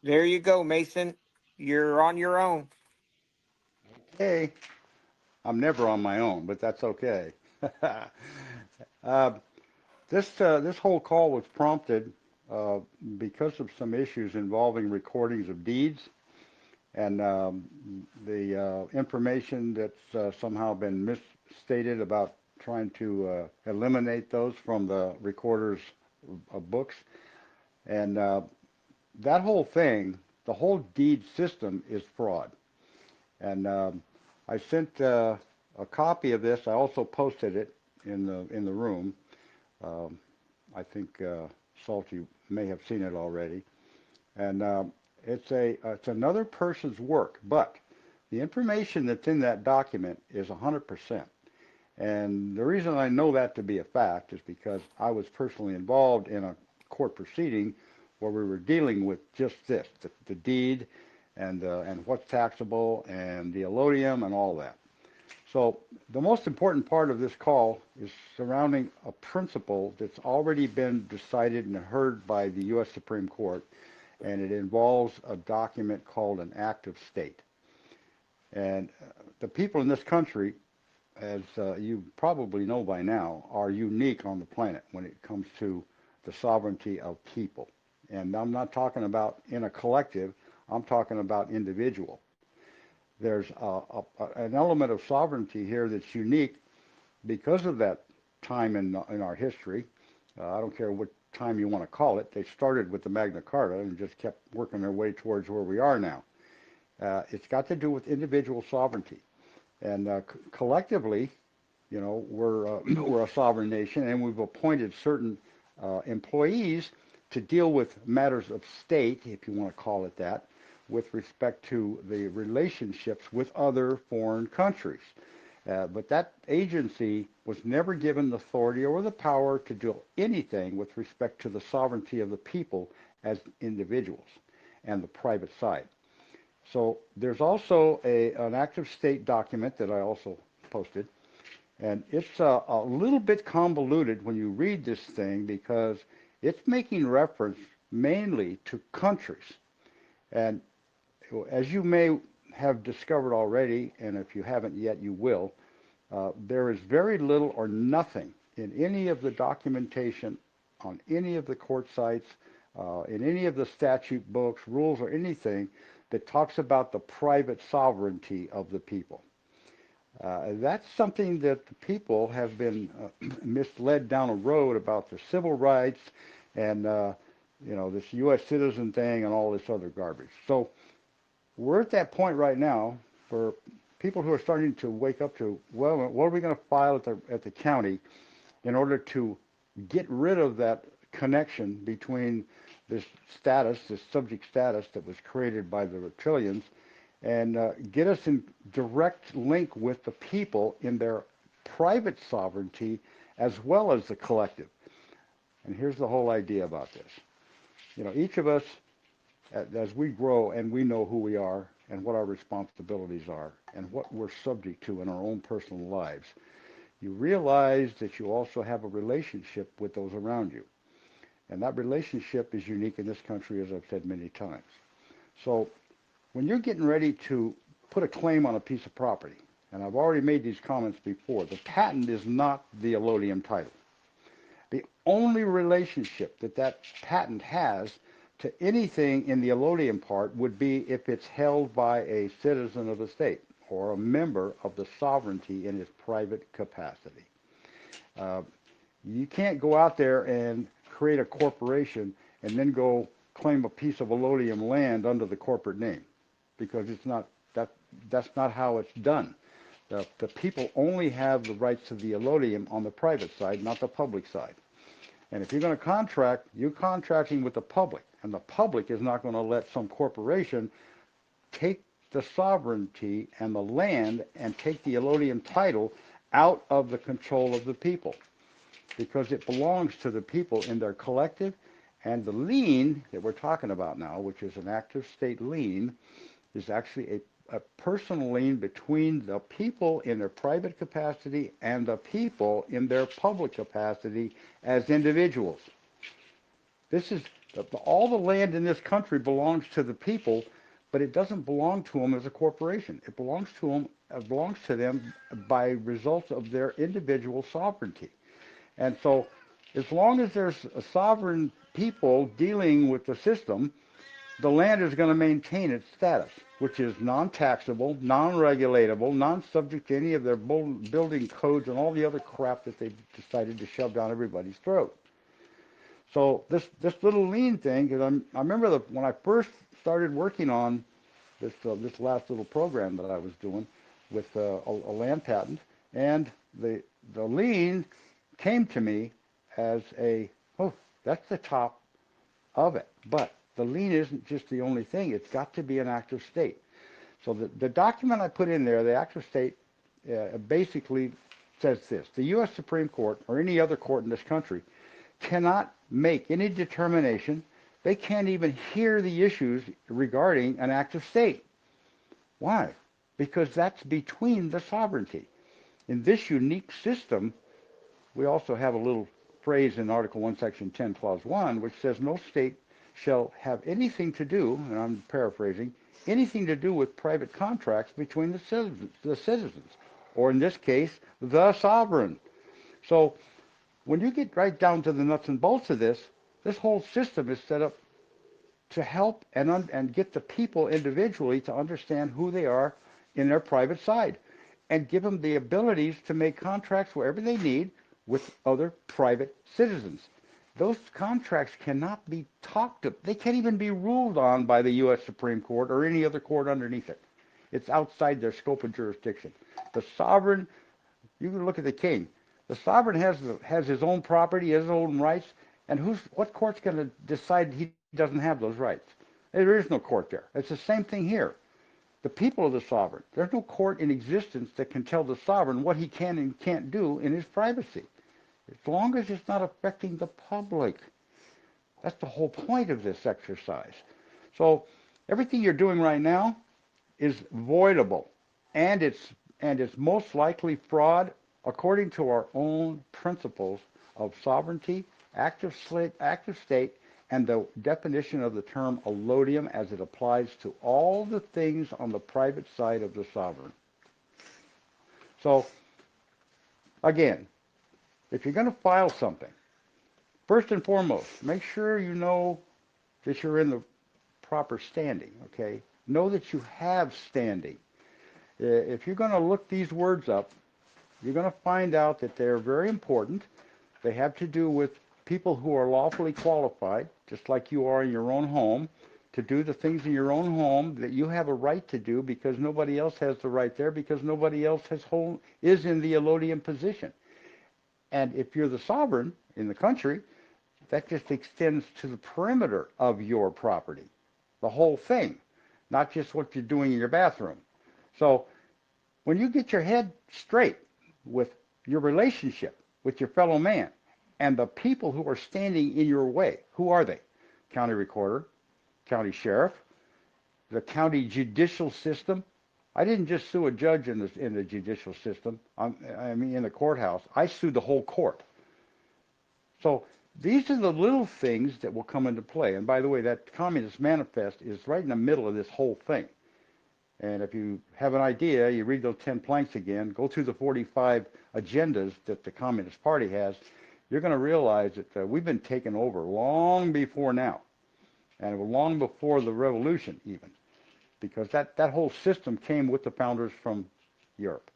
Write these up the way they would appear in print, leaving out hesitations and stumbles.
There you go, Mason. You're on your own. Hey, I'm never on my own, but that's okay. uh, this whole call was prompted uh, because of some issues involving recordings of deeds and the information that's somehow been misstated about trying to eliminate those from the recorders of books. And that whole thing, the whole deed system is fraud. And I sent a copy of this. I also posted it in the room. Um, I think Salty may have seen it already. And it's another person's work, but the information that's in that document is 100%. And the reason I know that to be a fact is because I was personally involved in a court proceeding where we were dealing with just this, the deed and what's taxable and the allodium and all that. So the most important part of this call is surrounding a principle that's already been decided and heard by the U.S. Supreme Court, and it involves a document called an act of state. And the people in this country, as you probably know by now, are unique on the planet when it comes to the sovereignty of people. And I'm not talking about in a collective, I'm talking about individual. There's an element of sovereignty here that's unique because of that time in our history. I don't care what time you want to call it. They started with the Magna Carta and just kept working their way towards where we are now. It's got to do with individual sovereignty. And collectively, we're a sovereign nation, and we've appointed certain employees to deal with matters of state, if you want to call it that, with respect to the relationships with other foreign countries. But that agency was never given the authority or the power to do anything with respect to the sovereignty of the people as individuals and the private side. So there's also an active state document that I also posted, and it's a little bit convoluted when you read this thing because it's making reference mainly to countries. And as you may have discovered already, and if you haven't yet, you will, there is very little or nothing in any of the documentation on any of the court sites, in any of the statute books, rules, or anything that talks about the private sovereignty of the people. That's something that the people have been misled down a road about their civil rights and this U.S. citizen thing and all this other garbage. So we're at that point right now for people who are starting to wake up to, well, what are we going to file at the county in order to get rid of that connection between this status, this subject status that was created by the reptilians, and get us in direct link with the people in their private sovereignty as well as the collective. And here's the whole idea about this. Each of us, as we grow and we know who we are and what our responsibilities are and what we're subject to in our own personal lives, you realize that you also have a relationship with those around you. And that relationship is unique in this country, as I've said many times. So when you're getting ready to put a claim on a piece of property, and I've already made these comments before, the patent is not the allodium title. The only relationship that that patent has to anything in the allodium part would be if it's held by a citizen of the state or a member of the sovereignty in its private capacity. Uh, you can't go out there and create a corporation and then go claim a piece of allodium land under the corporate name because it's not that that's not how it's done. The people only have the rights to the allodium on the private side, not the public side. And if you're going to contract, you're contracting with the public, and the public is not going to let some corporation take the sovereignty and the land and take the allodium title out of the control of the people because it belongs to the people in their collective. And the lien that we're talking about now, which is an active state lien, is actually a personal lien between the people in their private capacity and the people in their public capacity as individuals. This is All the land in this country belongs to the people, but it doesn't belong to them as a corporation. It belongs to them by results of their individual sovereignty. And so, as long as there's a sovereign people dealing with the system, the land is going to maintain its status, which is non-taxable, non-regulatable, non-subject to any of their building codes and all the other crap that they've decided to shove down everybody's throat. So this little lien thing, because I remember when I first started working on this last little program that I was doing with a land patent, and the lien came to me as oh, that's the top of it. But the lien isn't just the only thing. It's got to be an active state. So the document I put in there, the active state, basically says this: the U.S. Supreme Court or any other court in this country cannot make any determination. They can't even hear the issues regarding an active state. Why? Because that's between the sovereignty. In this unique system, we also have a little phrase in Article 1, Section 10, Clause 1, which says no state shall have anything to do, and I'm paraphrasing, anything to do with private contracts between the citizens, or in this case, the sovereign. So when you get right down to the nuts and bolts of this whole system is set up to help and get the people individually to understand who they are in their private side and give them the abilities to make contracts wherever they need with other private citizens. Those contracts cannot be talked to. They can't even be ruled on by the U.S. Supreme Court or any other court underneath it. It's outside their scope of jurisdiction. The sovereign, you can look at the king. The sovereign has his own property, his own rights, and what court's going to decide he doesn't have those rights? There is no court there. It's the same thing here. The people are the sovereign. There's no court in existence that can tell the sovereign what he can and can't do in his privacy, as long as it's not affecting the public. That's the whole point of this exercise. So everything you're doing right now is voidable, and it's most likely fraud according to our own principles of sovereignty, active state, and the definition of the term allodium as it applies to all the things on the private side of the sovereign. So, again, if you're going to file something, first and foremost, make sure you know that you're in the proper standing, okay? Know that you have standing. If you're going to look these words up, you're going to find out that they're very important. They have to do with people who are lawfully qualified, just like you are in your own home, to do the things in your own home that you have a right to do because nobody else has the right there, because nobody else is in the allodium position. And if you're the sovereign in the country, that just extends to the perimeter of your property, the whole thing, not just what you're doing in your bathroom. So when you get your head straight with your relationship with your fellow man and the people who are standing in your way, who are they? County recorder, county sheriff, the county judicial system. I didn't just sue a judge in the judicial system. I mean, in the courthouse. I sued the whole court. So these are the little things that will come into play. And by the way, that Communist Manifest is right in the middle of this whole thing. And if you have an idea, you read those 10 planks again, go through the 45 agendas that the Communist Party has, you're going to realize that we've been taken over long before now, and long before the revolution even, because that whole system came with the founders from Europe.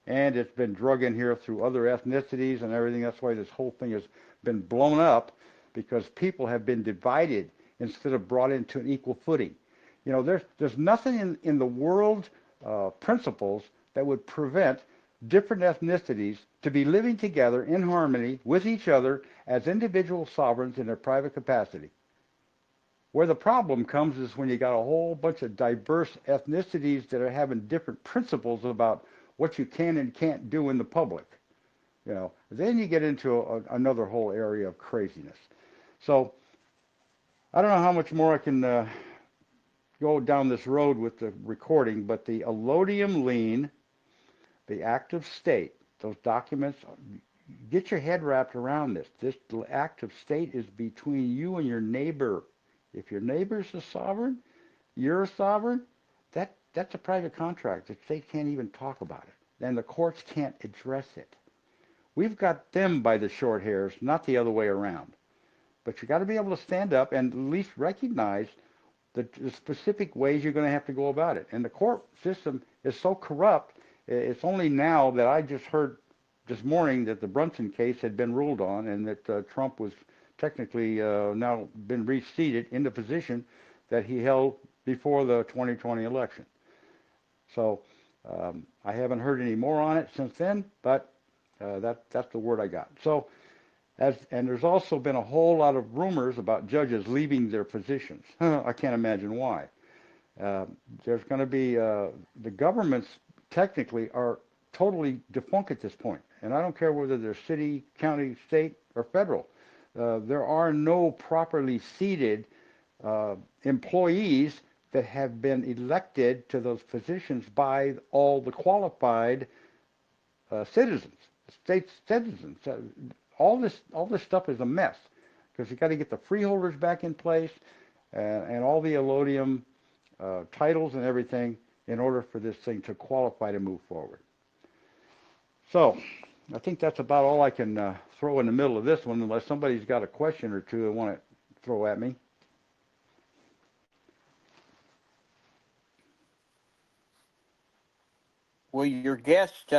And it's been drug in here through other ethnicities and everything. That's why this whole thing has been blown up, because people have been divided instead of brought into an equal footing. You know, there's nothing in the world principles that would prevent different ethnicities to be living together in harmony with each other as individual sovereigns in their private capacity. Where the problem comes is when you got a whole bunch of diverse ethnicities that are having different principles about what you can and can't do in the public. You know, then you get into another whole area of craziness. So I don't know how much more I can go down this road with the recording, but the allodium lien, the active state, those documents, get your head wrapped around this. This act of state is between you and your neighbor. If your neighbor's a sovereign, you're a sovereign, that's a private contract. The state can't even talk about it. And the courts can't address it. We've got them by the short hairs, not the other way around. But you got to be able to stand up and at least recognize the specific ways you're going to have to go about it. And the court system is so corrupt. It's only now that I just heard this morning that the Brunson case had been ruled on and that Trump was technically now been reseated in the position that he held before the 2020 election. So I haven't heard any more on it since then, but that's the word I got. So and there's also been a whole lot of rumors about judges leaving their positions. I can't imagine why. There's going to be the governments technically are totally defunct at this point, and I don't care whether they're city, county, state, or federal. There are no properly seated employees that have been elected to those positions by all the qualified citizens, state citizens. All this stuff is a mess because you got to get the freeholders back in place and all the allodium titles and everything in order for this thing to qualify to move forward. So I think that's about all I can throw in the middle of this one, unless somebody's got a question or two they want to throw at me. Well, your guest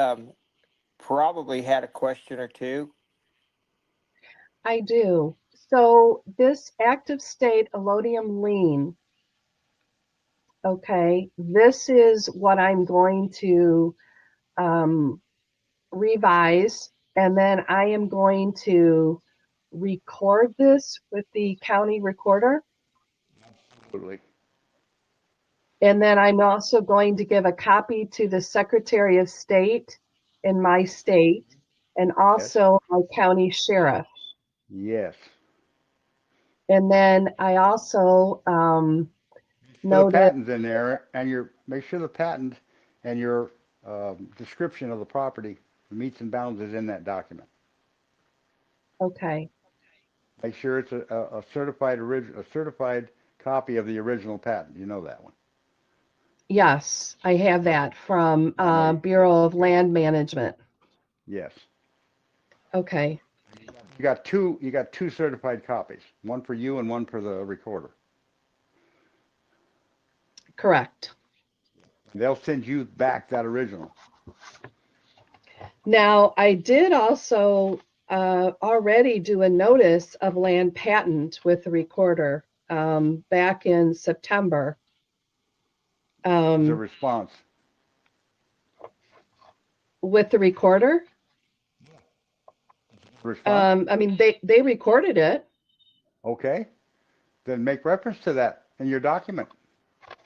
probably had a question or two. I do. So this active state allodium lien, okay, this is what I'm going to um, revise, and then I am going to record this with the county recorder. Absolutely. And then I'm also going to give a copy to the Secretary of State in my state and Yes. also my county sheriff. Yes. And then I also Put the noted, patents in there, and make sure the patent and your description of the property, the meets and bounds, is in that document. okay, Make sure it's a certified copy of the original patent. You know that one. yes, I have that from I know. Bureau of Land Management. Yes. Okay, You got two. You got two certified copies. One for you and one for the recorder. correct. They'll send you back that original. Now, I did also already do a notice of land patent with the recorder back in September. As a response. With the recorder. Response. I mean, they recorded it. Okay. Then make reference to that in your document.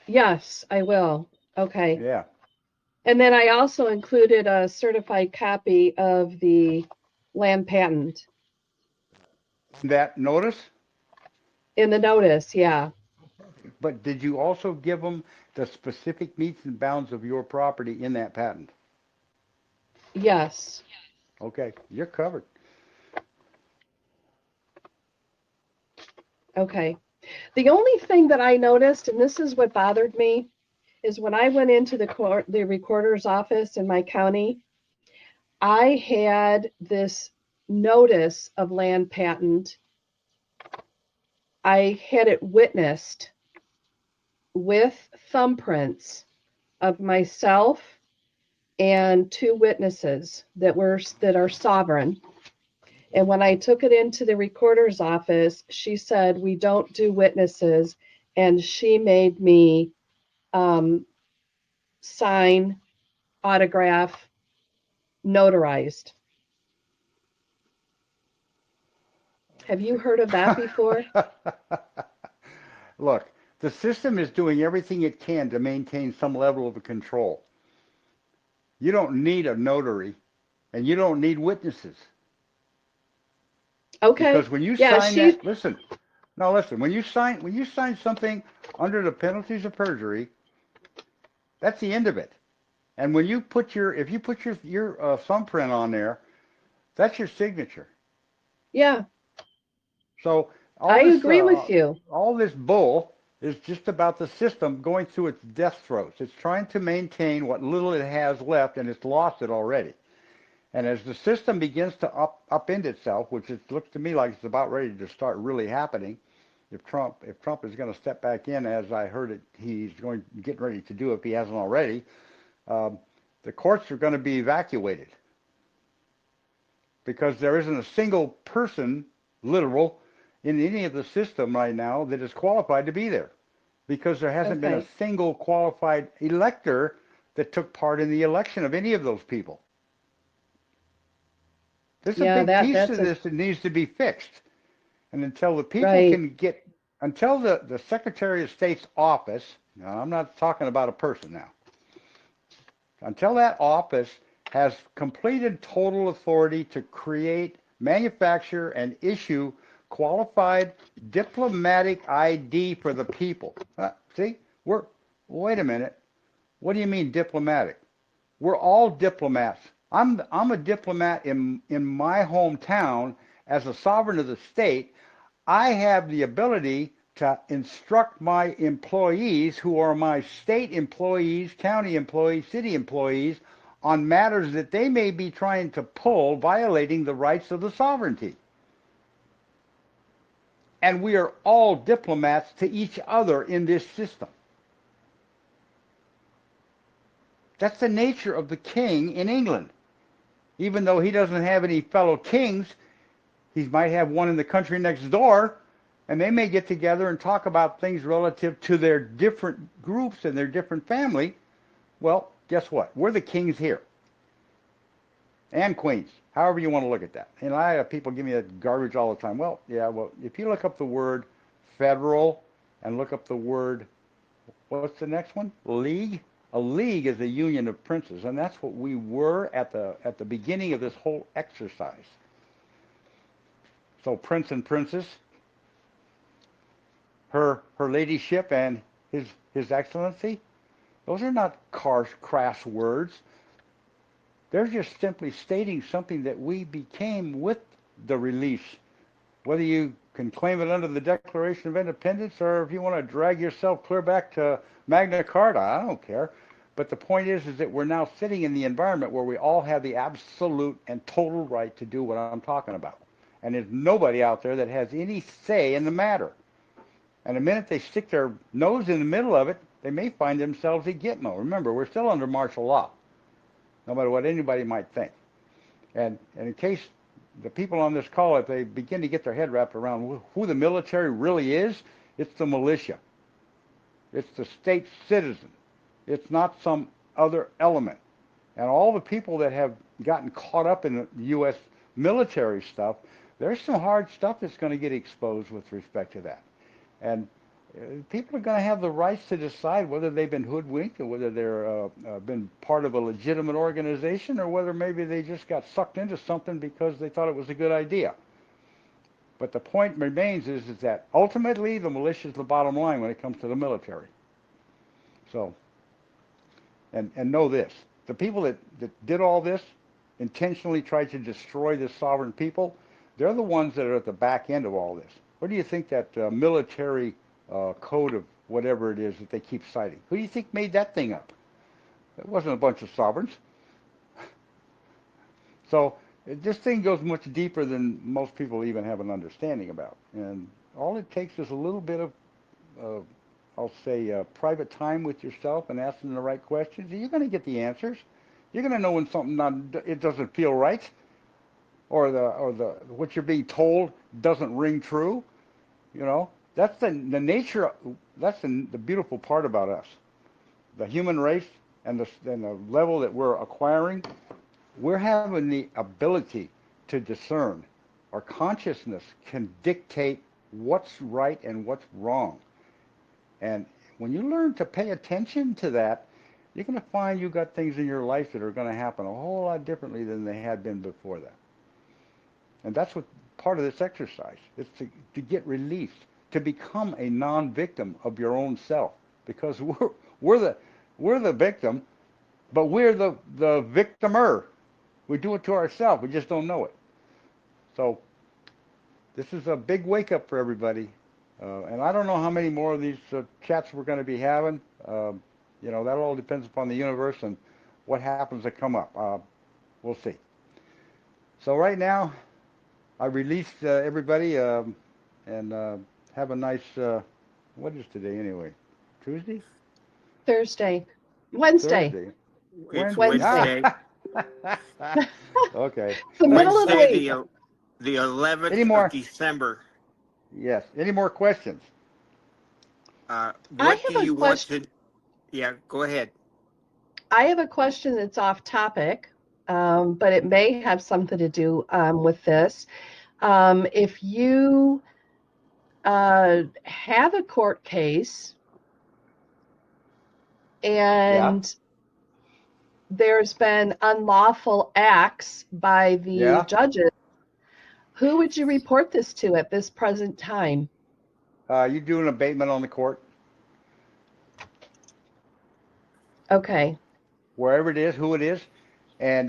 Yes, I will. Okay. Yeah. And then I also included a certified copy of the land patent That notice. in the notice. Yeah. But did you also give them the specific meets and bounds of your property in that patent? Yes. Okay, you're covered. Okay. The only thing that I noticed, and this is what bothered me, is when I went into the recorder's office in my county, I had this notice of land patent. I had it witnessed with thumbprints of myself and two witnesses that are sovereign. And when I took it into the recorder's office, she said, "We don't do witnesses," and she made me sign, autograph, notarized. Have you heard of that before? Look, the system is doing everything it can to maintain some level of control. You don't need a notary, and you don't need witnesses. Okay. Because when you Yeah, sign that, listen, no, listen, when you sign something under the penalties of perjury, that's the end of it. And when you put if you put your thumbprint on there, That's your signature. Yeah, So I agree with you. all this bull is just about the system going through its death throes. It's trying to maintain what little it has left, and it's lost it already. And as the system begins to upend itself, which it looks to me like it's about ready to start really happening, if Trump is going to step back in, as I heard it, he's going getting ready to do if he hasn't already, um, the courts are going to be evacuated because there isn't a single person, literal, in any of the system right now that is qualified to be there because there hasn't been a Okay. single qualified elector that took part in the election of any of those people. There's a Yeah, big that piece that's of a this that needs to be fixed. And until the people right. can get, until the Secretary of State's office, now I'm not talking about a person now, until that office has completed total authority to create, manufacture, and issue qualified diplomatic ID for the people. See, wait a minute. What do you mean diplomatic? We're all diplomats. I'm a diplomat in my hometown as a sovereign of the state. I have the ability to instruct my employees, who are my state employees, county employees, city employees, on matters that they may be trying to pull, violating the rights of the sovereignty. And we are all diplomats to each other in this system. That's the nature of the king in England. Even though he doesn't have any fellow kings, he might have one in the country next door, and they may get together and talk about things relative to their different groups and their different family. Well, guess what? We're the kings here and queens, however you want to look at that. And I have people give me that garbage all the time. Well, yeah, well, if you look up the word federal and look up the word, what's the next one? League. A league is a union of princes, and that's what we were at the beginning of this whole exercise. So Prince and Princess, her ladyship and his excellency, those are not harsh, crass words. They're just simply stating something that we became with the release. Whether you can claim it under the Declaration of Independence or if you want to drag yourself clear back to Magna Carta, I don't care. But the point is that we're now sitting in the environment where we all have the absolute and total right to do what I'm talking about. And there's nobody out there that has any say in the matter. And the minute they stick their nose in the middle of it, they may find themselves at Gitmo. Remember, we're still under martial law, no matter what anybody might think. And in case the people on this call, if they begin to get their head wrapped around who the military really is, it's the militia. It's the state citizen. It's not some other element. And all the people that have gotten caught up in the U.S. military stuff, there's some hard stuff that's going to get exposed with respect to that. And people are going to have the rights to decide whether they've been hoodwinked or whether they're been part of a legitimate organization or whether maybe they just got sucked into something because they thought it was a good idea. But the point remains is that ultimately the militia is the bottom line when it comes to the military. So, and know this, the people that did all this intentionally tried to destroy this sovereign people, they're the ones that are at the back end of all this. What do you think that military code of whatever it is that they keep citing? Who do you think made that thing up? It wasn't a bunch of sovereigns. So this thing goes much deeper than most people even have an understanding about. And all it takes is a little bit of, uh, I'll say, private time with yourself and asking the right questions. You're going to get the answers. You're going to know when something it doesn't feel right, or the what you're being told doesn't ring true. You know, that's the nature. That's the beautiful part about us, the human race, and the level that we're acquiring. We're having the ability to discern. Our consciousness can dictate what's right and what's wrong. And when you learn to pay attention to that, you're going to find you got things in your life that are going to happen a whole lot differently than they had been before that. And that's what part of this exercise is to get released, to become a non-victim of your own self. Because we're the we're the victim, but we're the victimer. We do it to ourselves. We just don't know it. So this is a big wake up for everybody. And I don't know how many more of these chats we're going to be having. That all depends upon the universe and what happens to come up. We'll see. So right now, I released everybody and have a nice. What is today anyway? Tuesday? Thursday, Wednesday, Thursday? It's Wednesday? Wednesday, Wednesday. Okay. the middle of the Wednesday, week. the Any 11th of more? December. Yes. Any more questions? I What do have a you want question. to? Yeah, go ahead. I have a question that's off topic, but it may have something to do with this. If you have a court case Yeah. and there's been unlawful acts by the Yeah. judges, who would you report this to at this present time? You do an abatement on the court, Okay. wherever it is, who it is, and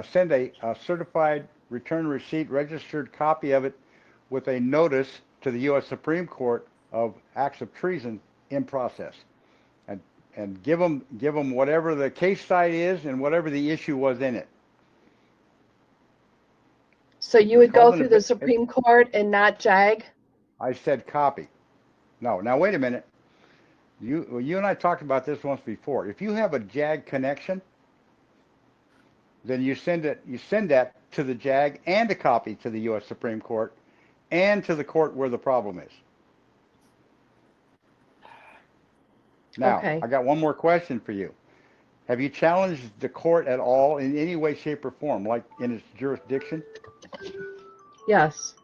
send a certified return receipt, registered copy of it, with a notice to the U.S. Supreme Court of acts of treason in process, and give them whatever the case site is and whatever the issue was in it. So you It's would go called through the Supreme Court and not JAG? I said copy. No, now wait a minute. You and I talked about this once before. If you have a JAG connection, then you send that to the JAG and a copy to the U.S. Supreme Court and to the court where the problem is. Now, Okay. I got one more question for you. Have you challenged the court at all in any way, shape, or form, like in its jurisdiction? Yes.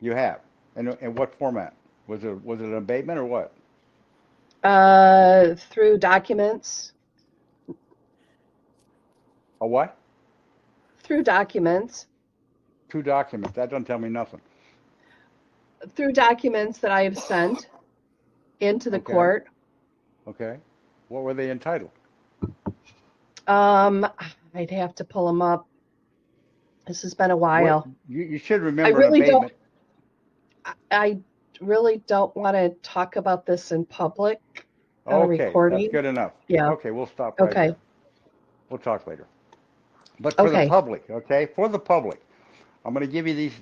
You have. And in what format? Was it an abatement or what? Through documents. A what? Through documents. Two documents. That doesn't tell me nothing. Through documents that I have sent into the Okay. court. Okay. What were they entitled? Um, I'd have to pull them up. This has been a What while. you should I remember an really don't. abatement. I really don't want to talk about this in public on a Okay, that's recording. good enough. Yeah. Okay, we'll stop right Okay. there. We'll talk later. But for the Okay. public, okay, for the public, I'm going to give you these.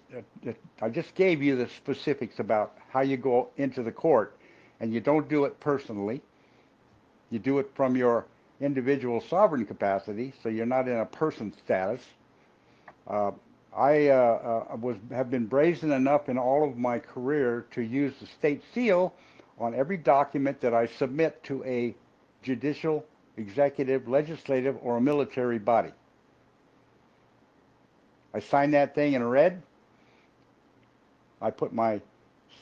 I just gave you the specifics about how you go into the court, and you don't do it personally. You do it from your individual sovereign capacity, so you're not in a person status. Uh, I have been brazen enough in all of my career to use the state seal on every document that I submit to a judicial, executive, legislative, or a military body. I sign that thing in red. I put my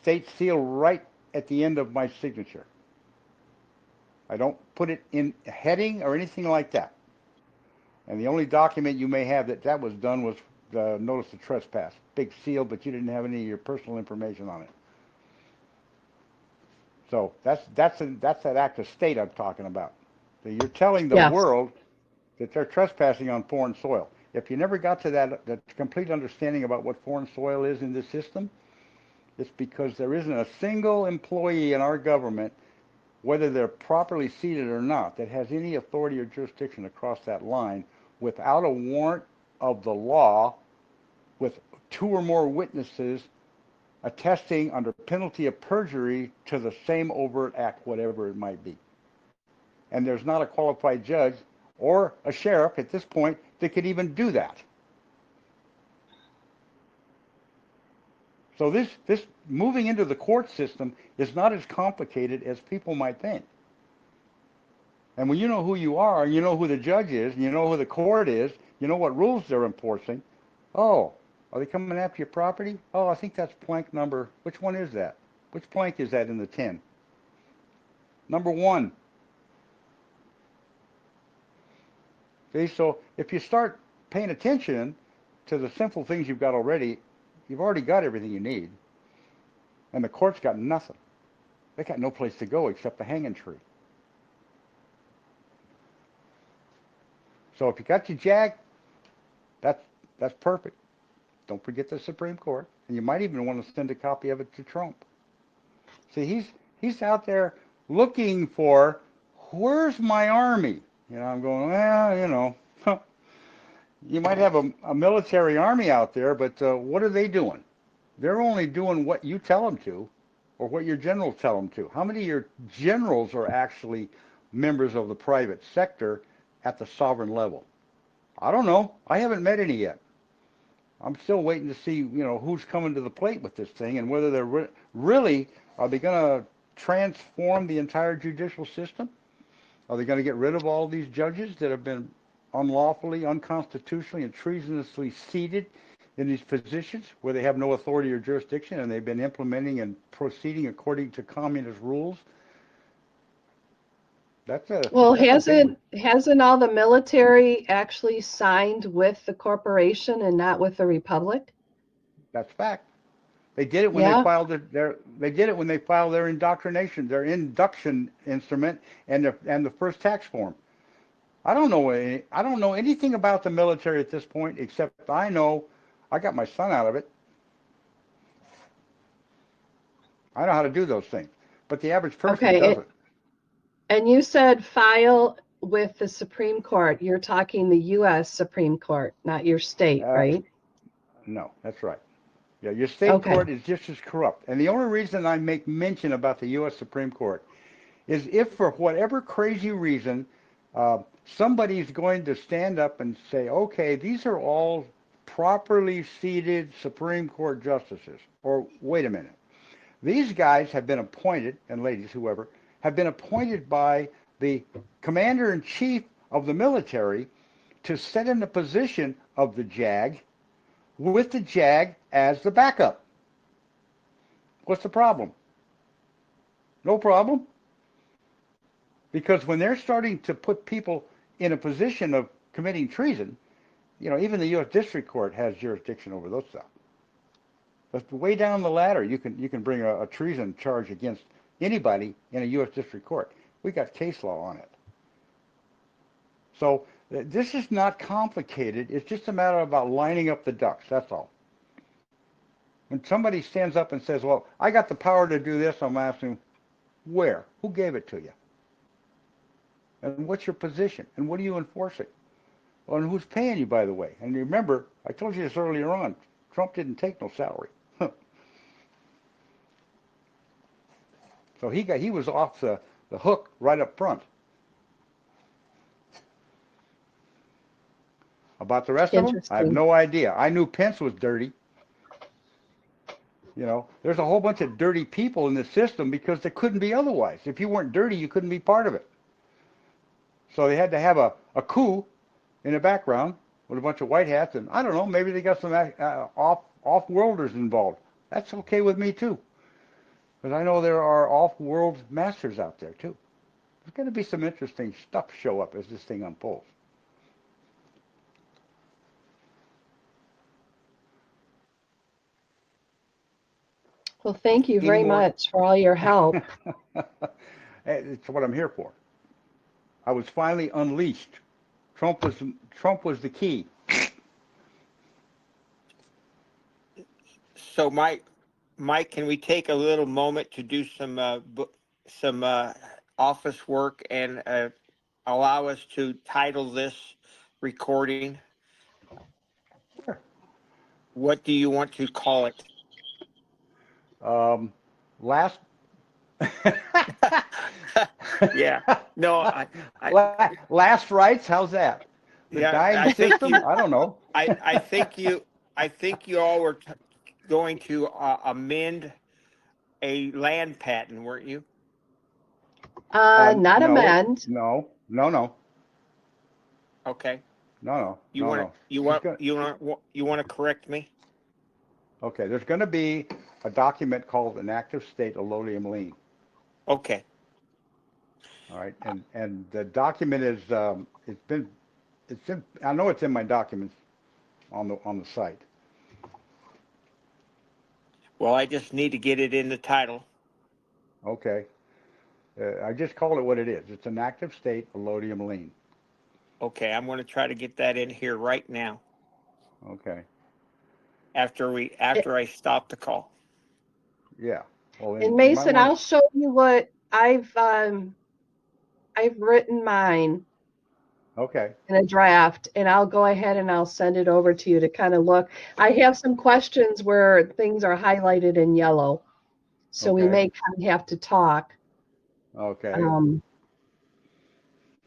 state seal right at the end of my signature. I don't put it in a heading or anything like that. And the only document you may have that was done was the notice of trespass. Big seal, but you didn't have any of your personal information on it. So that's that act of state I'm talking about. So you're telling the Yes. world that they're trespassing on foreign soil. If you never got to that complete understanding about what foreign soil is in this system, it's because there isn't a single employee in our government, whether they're properly seated or not, that has any authority or jurisdiction across that line without a warrant of the law with two or more witnesses attesting under penalty of perjury to the same overt act, whatever it might be. And there's not a qualified judge or a sheriff at this point that could even do that. So this moving into the court system is not as complicated as people might think. And when you know who you are, you know who the judge is, and you know who the court is, you know what rules they're enforcing. Oh, are they coming after your property? Oh, I think that's plank number. Which one is that? Which plank is that in the 10? Number 1. See, so if you start paying attention to the simple things you've already got everything you need. And the court's got nothing. They got no place to go except the hanging tree. So if you got your JAG, that's perfect. Don't forget the Supreme Court, and you might even want to send a copy of it to Trump. See, he's out there looking for where's my army? I'm going, well, you might have a military army out there, but what are they doing? They're only doing what you tell them to, or what your generals tell them to. How many of your generals are actually members of the private sector at the sovereign level? I don't know. I haven't met any yet. I'm still waiting to see, who's coming to the plate with this thing and whether they're really, are they going to transform the entire judicial system? Are they going to get rid of all these judges that have been unlawfully, unconstitutionally, and treasonously seated in these positions where they have no authority or jurisdiction and they've been implementing and proceeding according to communist rules? Well, That's a big one. hasn't all the military actually signed with the corporation and not with the republic? That's fact. They did it when they Yeah. filed they did it when they filed their indoctrination, their induction instrument, and the first tax form. I don't know anything about the military at this point, except I know I got my son out of it. I know how to do those things, but the average person Okay. doesn't. And you said file with the Supreme Court. You're talking the U.S. Supreme Court, not your state, Uh, right? no, that's right. Yeah, your state Okay. court is just as corrupt. And the only reason I make mention about the U.S. Supreme Court is if for whatever crazy reason somebody's going to stand up and say, okay, these are all properly seated Supreme Court justices. Or wait a minute. These guys have been appointed, and ladies, whoever, have been appointed by the commander in chief of the military to sit in the position of the JAG with the JAG as the backup. What's the problem? No problem. Because when they're starting to put people in a position of committing treason, even the U.S. District Court has jurisdiction over those stuff. But way down the ladder, you can bring a treason charge against anybody in a U.S. District Court. We got case law on it. So this is not complicated. It's just a matter about lining up the ducks. That's all. When somebody stands up and says, "Well, I got the power to do this," I'm asking, where? Who gave it to you? And what's your position? And what are you enforcing? Well, and who's paying you, by the way? And remember, I told you this earlier on, Trump didn't take no salary. So he was off the hook right up front. About the rest of them, I have Interesting. no idea. I knew Pence was dirty. There's a whole bunch of dirty people in the system because they couldn't be otherwise. If you weren't dirty, you couldn't be part of it. So they had to have a coup in the background with a bunch of white hats, and I don't know, maybe they got some off-worlders involved. That's okay with me too, because I know there are off-world masters out there too. There's going to be some interesting stuff show up as this thing unfolds. Well, thank you Any very more? much for all your help. It's what I'm here for. I was finally unleashed. Trump was the key. So, Mike, can we take a little moment to do some office work and allow us to title this recording? Sure. What do you want to call it? Last. Yeah. No, I Last rights. How's that? The yeah, dying I think system. you, I don't know. I think you all were going to amend a land patent, weren't you? Not No, amend. no, no, no, Okay. no, no, You no, want no. to you There's want gonna, you want to correct me? okay, there's going to be a document called an active state allodium lien. Okay. All right, and the document is I know it's in my documents on the site. Well, I just need to get it in the title. Okay, I just called it what it is. It's an active state allodium lien. Okay, I'm going to try to get that in here right now. Okay. after I stop the call. Yeah. Well, And then you might Mason, want I'll show you what I've written mine to. Okay. in a draft, and I'll go ahead and I'll send it over to you to kind of look. I have some questions where things are highlighted in yellow, so we Okay. may kind of have to talk. Okay.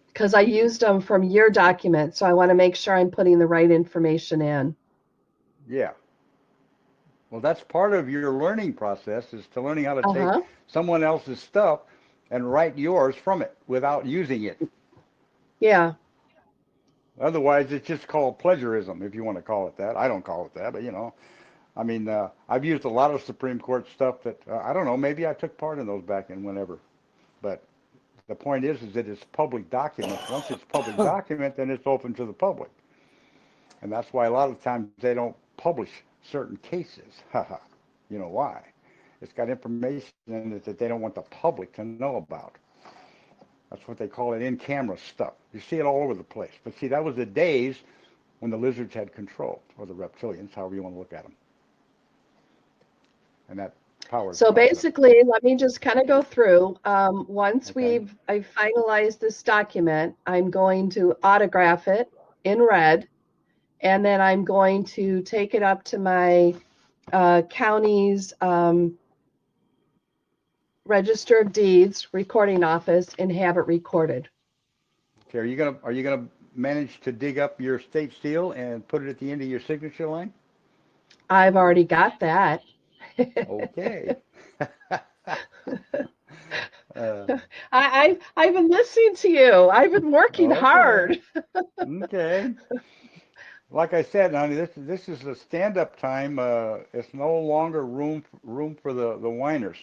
Because I used them from your document, so I want to make sure I'm putting the right information in. Yeah. Well, that's part of your learning process is to learning how to take Uh-huh. someone else's stuff and write yours from it without using it. Yeah. Otherwise, it's just called plagiarism, if you want to call it that. I don't call it that, but I mean, I've used a lot of Supreme Court stuff that I don't know. Maybe I took part in those back in whenever. But the point is that it's public documents. Once it's public document, then it's open to the public, and that's why a lot of times they don't publish certain cases. Haha. You know why? It's got information in it that they don't want the public to know about. That's what they call it in-camera stuff. You see it all over the place. But see, that was the days when the lizards had control, or the reptilians, however you want to look at them. And that power is So gone. basically, let me just kind of go through. Once Okay. I've finalized this document, I'm going to autograph it in red, and then I'm going to take it up to my county's Register of Deeds recording office and have it recorded. Okay. Are you gonna manage to dig up your state seal and put it at the end of your signature line? I've already got that. Okay. uh, I've been listening to you. I've been working okay. hard. Okay. Like I said, honey, this is a stand-up time. It's no longer room for the whiners.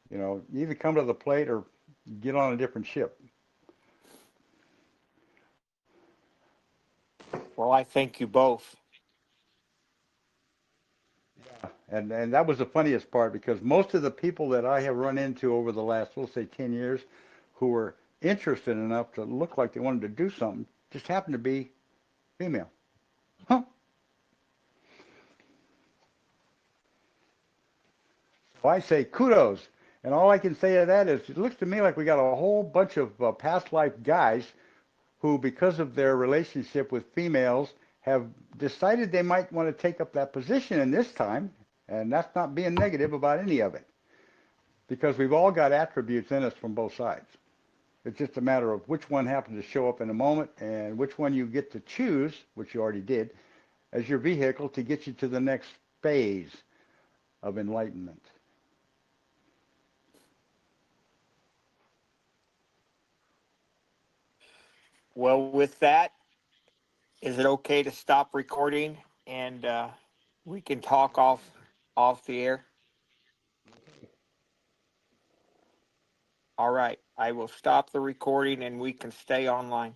You either come to the plate or get on a different ship. Well, I thank you both. And that was the funniest part because most of the people that I have run into over the last, we'll say, 10 years, who were interested enough to look like they wanted to do something, just happened to be female. Huh. So I say kudos. And all I can say to that is it looks to me like we got a whole bunch of past life guys who, because of their relationship with females, have decided they might want to take up that position in this time. And that's not being negative about any of it because we've all got attributes in us from both sides. It's just a matter of which one happens to show up in a moment and which one you get to choose, which you already did, as your vehicle to get you to the next phase of enlightenment. Well, with that, is it okay to stop recording and we can talk off the air? All right. I will stop the recording and we can stay online.